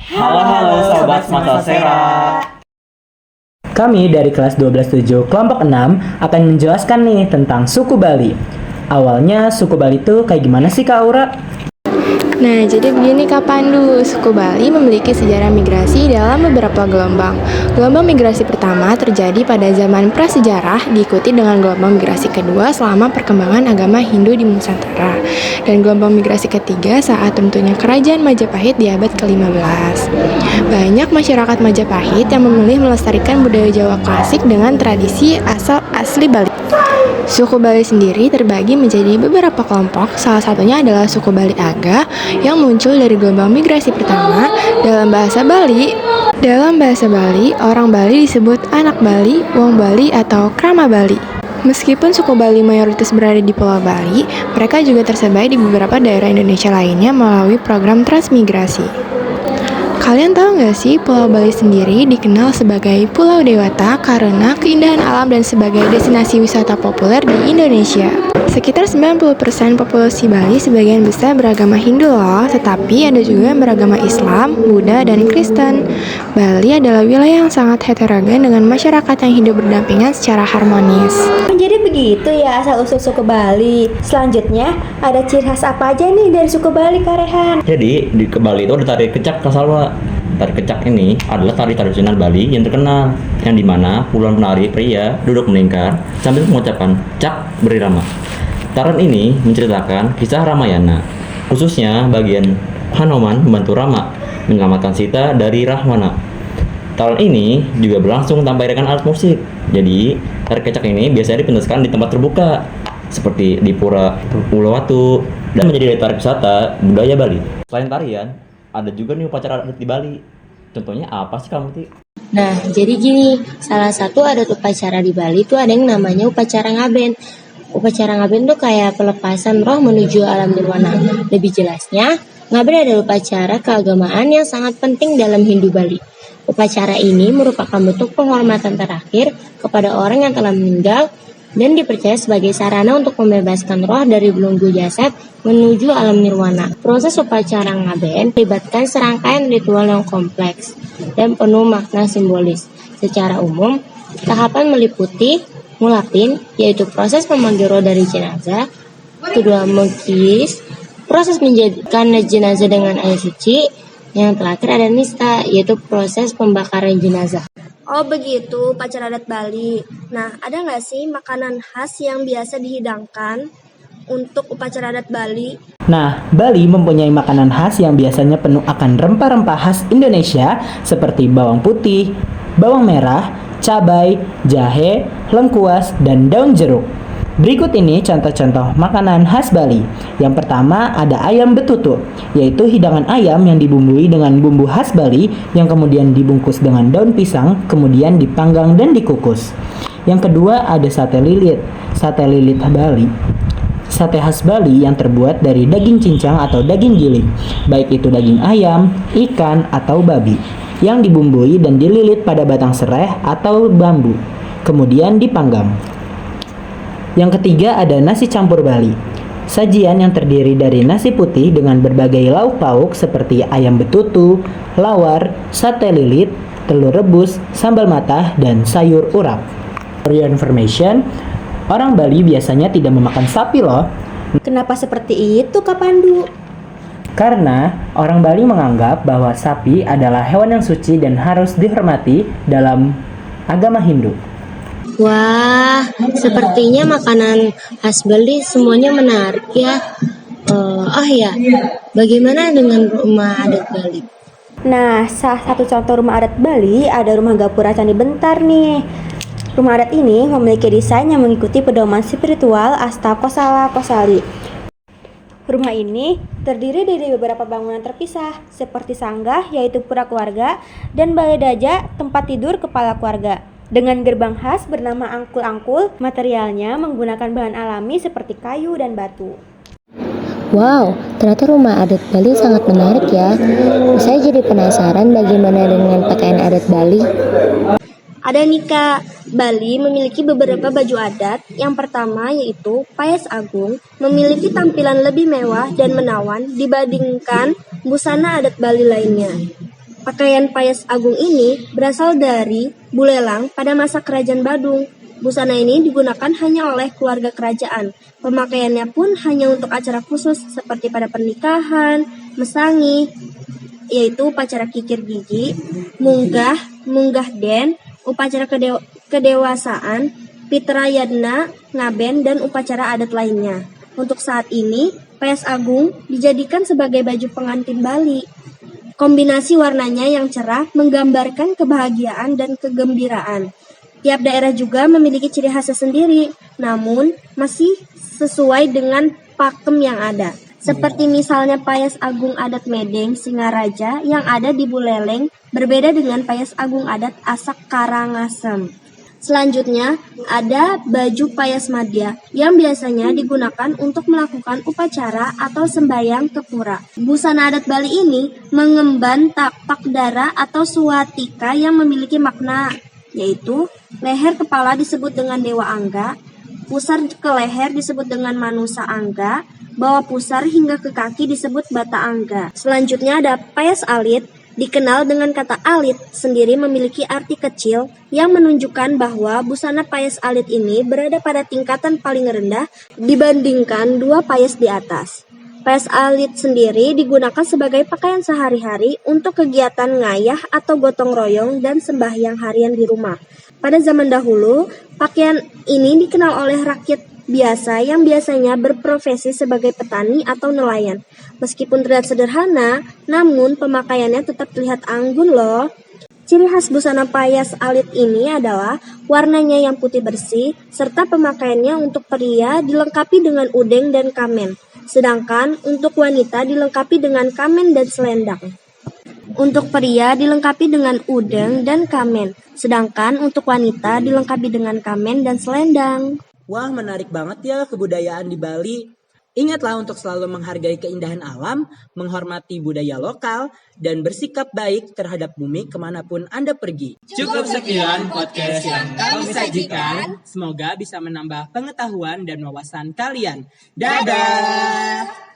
Halo Sobat Mata Sera. Kami dari kelas 12-7 kelompok 6 akan menjelaskan nih tentang suku Bali. Awalnya suku Bali itu kayak gimana sih Kak Aura? Nah, jadi begini Kak Pandu, suku Bali memiliki sejarah migrasi dalam beberapa gelombang. Gelombang migrasi pertama terjadi pada zaman prasejarah, diikuti dengan gelombang migrasi kedua selama perkembangan agama Hindu di Nusantara. Dan gelombang migrasi ketiga saat tentunya kerajaan Majapahit di abad ke-15. Banyak masyarakat Majapahit yang memilih melestarikan budaya Jawa klasik dengan tradisi asli Bali. Suku Bali sendiri terbagi menjadi beberapa kelompok, salah satunya adalah suku Bali Aga yang muncul dari gelombang migrasi pertama. Dalam bahasa Bali, orang Bali disebut anak Bali, wong Bali atau krama Bali. Meskipun suku Bali mayoritas berada di Pulau Bali, mereka juga tersebar di beberapa daerah Indonesia lainnya melalui program transmigrasi. Kalian tahu nggak sih, Pulau Bali sendiri dikenal sebagai Pulau Dewata karena keindahan alam dan sebagai destinasi wisata populer di Indonesia. Sekitar 90% populasi Bali sebagian besar beragama Hindu loh, tetapi ada juga yang beragama Islam, Buddha, dan Kristen. Bali adalah wilayah yang sangat heterogen dengan masyarakat yang hidup berdampingan secara harmonis. Jadi begitu ya asal-usul suku Bali. Selanjutnya, ada ciri khas apa aja nih dari suku Bali, Kak Rehan? Jadi di Bali itu ada tari kecak Kak Salwa. Tari kecak ini adalah tari tradisional Bali yang terkenal, yang dimana puluhan penari pria duduk melingkar sambil mengucapkan cak berirama. Tarian ini menceritakan kisah Ramayana, khususnya bagian Hanuman membantu Rama menyelamatkan Sita dari Rahwana. Tarian ini juga berlangsung tanpa iringan alat musik. Jadi, tari kecak ini biasanya dipentaskan di tempat terbuka, seperti di Pura Uluwatu, dan menjadi daya tarik wisata budaya Bali. Selain tarian, ada juga nih upacara adat di Bali. Contohnya apa sih kamu, Ti? Nah, jadi gini, salah satu adat upacara di Bali itu ada yang namanya upacara ngaben. Upacara ngaben tuh kayak pelepasan roh menuju alam nirwana. Lebih jelasnya, ngaben adalah upacara keagamaan yang sangat penting dalam Hindu Bali. Upacara ini merupakan bentuk penghormatan terakhir kepada orang yang telah meninggal dan dipercaya sebagai sarana untuk membebaskan roh dari belenggu jasad menuju alam nirwana. Proses upacara ngaben melibatkan serangkaian ritual yang kompleks dan penuh makna simbolis. Secara umum, tahapan meliputi mulapin, yaitu proses memanggil roh dari jenazah, kedua mengkis, proses menjadikan jenazah dengan air suci, yang terakhir ada nista, yaitu proses pembakaran jenazah. Oh begitu, upacara adat Bali. Nah, ada nggak sih makanan khas yang biasa dihidangkan untuk upacara adat Bali? Nah, Bali mempunyai makanan khas yang biasanya penuh akan rempah-rempah khas Indonesia seperti bawang putih, bawang merah, cabai, jahe, lengkuas, dan daun jeruk. Berikut ini contoh-contoh makanan khas Bali. Yang pertama ada ayam betutu, yaitu hidangan ayam yang dibumbui dengan bumbu khas Bali yang kemudian dibungkus dengan daun pisang, kemudian dipanggang dan dikukus. Yang kedua ada sate lilit Bali. Sate khas Bali yang terbuat dari daging cincang atau daging giling, baik itu daging ayam, ikan, atau babi, yang dibumbui dan dililit pada batang serai atau bambu, kemudian dipanggang. Yang ketiga ada nasi campur Bali. Sajian yang terdiri dari nasi putih dengan berbagai lauk pauk seperti ayam betutu, lawar, sate lilit, telur rebus, sambal matah, dan sayur urap. For your information, orang Bali biasanya tidak memakan sapi loh. Kenapa seperti itu, Kak Pandu? Karena orang Bali menganggap bahwa sapi adalah hewan yang suci dan harus dihormati dalam agama Hindu. Wah, sepertinya makanan khas Bali semuanya menarik ya. Bagaimana dengan rumah adat Bali? Nah, salah satu contoh rumah adat Bali ada rumah Gapura Candi Bentar nih. Rumah adat ini memiliki desain yang mengikuti pedoman spiritual Asta Kosala Kosali. Rumah ini terdiri dari beberapa bangunan terpisah, seperti sanggah yaitu pura keluarga dan balai daja tempat tidur kepala keluarga. Dengan gerbang khas bernama angkul-angkul, materialnya menggunakan bahan alami seperti kayu dan batu. Wow, ternyata rumah adat Bali sangat menarik ya. Saya jadi penasaran bagaimana dengan pakaian adat Bali. Ada nih Kak, Bali memiliki beberapa baju adat. Yang pertama yaitu Payas Agung, memiliki tampilan lebih mewah dan menawan dibandingkan busana adat Bali lainnya. Pakaian Payas Agung ini berasal dari Bulelang pada masa Kerajaan Badung. Busana ini digunakan hanya oleh keluarga kerajaan. Pemakaiannya pun hanya untuk acara khusus seperti pada pernikahan, mesangi, yaitu upacara kikir gigi, munggah den, upacara kedewasaan, pitrayadna, ngaben, dan upacara adat lainnya. Untuk saat ini, Payas Agung dijadikan sebagai baju pengantin Bali. Kombinasi warnanya yang cerah menggambarkan kebahagiaan dan kegembiraan. Tiap daerah juga memiliki ciri khasnya sendiri, namun masih sesuai dengan pakem yang ada. Seperti misalnya Payas Agung adat Medeng Singaraja yang ada di Buleleng berbeda dengan Payas Agung adat Asak Karangasem. Selanjutnya, ada baju Payas Madya yang biasanya digunakan untuk melakukan upacara atau sembahyang ke pura. Busana adat Bali ini mengemban tapak dara atau swatika yang memiliki makna, yaitu leher kepala disebut dengan Dewa Angga, pusar ke leher disebut dengan Manusa Angga, bawah pusar hingga ke kaki disebut Bata Angga. Selanjutnya ada Payas Alit. Dikenal dengan kata alit sendiri memiliki arti kecil yang menunjukkan bahwa busana payas alit ini berada pada tingkatan paling rendah dibandingkan dua payas di atas. Payas alit sendiri digunakan sebagai pakaian sehari-hari untuk kegiatan ngayah atau gotong royong dan sembahyang harian di rumah. Pada zaman dahulu, pakaian ini dikenal oleh rakyat biasa yang biasanya berprofesi sebagai petani atau nelayan. Meskipun terlihat sederhana, namun pemakaiannya tetap terlihat anggun loh. Ciri khas busana payas alit ini adalah warnanya yang putih bersih, serta pemakaiannya untuk pria dilengkapi dengan udeng dan kamen, sedangkan untuk wanita dilengkapi dengan kamen dan selendang. Untuk pria dilengkapi dengan udeng dan kamen, sedangkan untuk wanita dilengkapi dengan kamen dan selendang. Wah, menarik banget ya kebudayaan di Bali. Ingatlah untuk selalu menghargai keindahan alam, menghormati budaya lokal, dan bersikap baik terhadap bumi kemanapun Anda pergi. Cukup sekian podcast yang kami sajikan. Semoga bisa menambah pengetahuan dan wawasan kalian. Dadah!